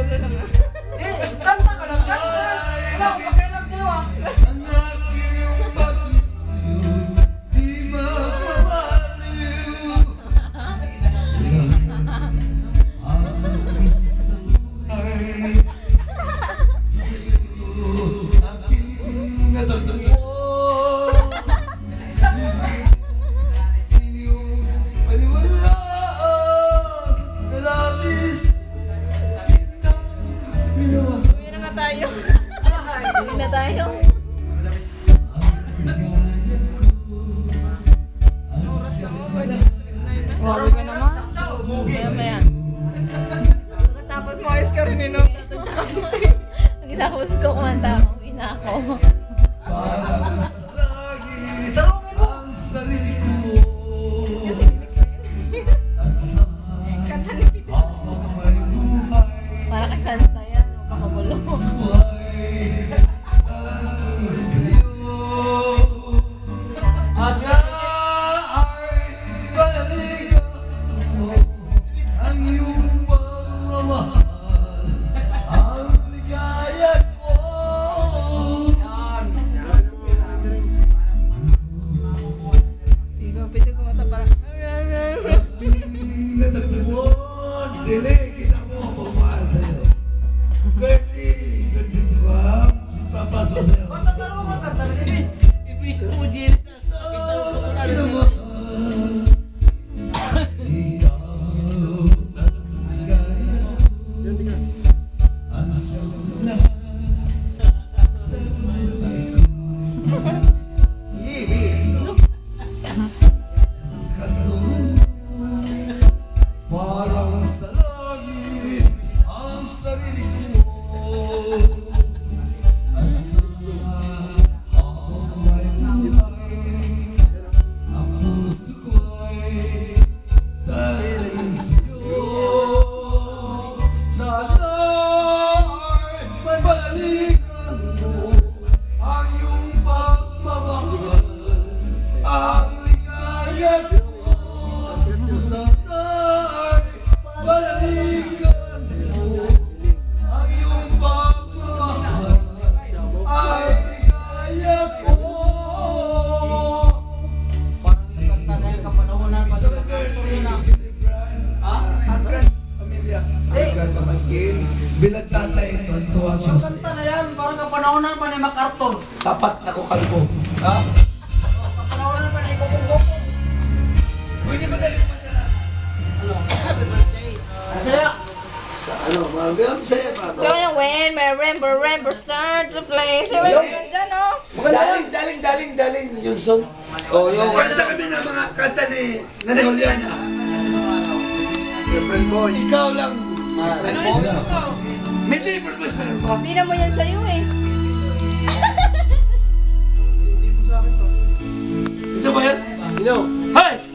Kanta ka lang, kanta. Wala akong pakialam sa'yo ah. Uwi na nga tayo. Uwi na tayo. Grabe ka naman. Maya. Pagkatapos mo, ayos ka rin inom. Pagkatapos ko kumanta, uwi na ako. Kasi remix na yun. Kanta ni Pito. Para kay kanta yan. Makagulo. Sige, Pito kumanta para. Basta taro ka kanta. Parang sa langit ang sarili ko at sa habang may buhay ang puso ko ay dahil sa'yo. Sana ay balikan mo ang iyong pagmamahal, ang ligaya ko. Sana balikan mo ang iyong pagmamahal, ay ligaya ko. Parang yung kanta dahil kapanahonan pa Mr. Dirty, Silibran, Angkan, pamilya, Angkan, pamangkin, binagtatay, tuwa siya Yung sa kanta na yan, parang kapanahonan pa ni MacArthur. tapat na ko kalbo. Ha? Kapanahonan pa ni Kokong-Kokong. Pwede ba dali madala? Masaya. Sa ano, mga saya pa So yung when my remember starts to play. So when dyan oh. Daling, yung song. Oh, yung kanta kami ng mga kanta ni Nanay Juliana. April Boy. Ikaw lang. Ano yung song mo? May libre ko sa pa. Bina mo yan sa'yo eh. Ito ba yan? Ino. Hey!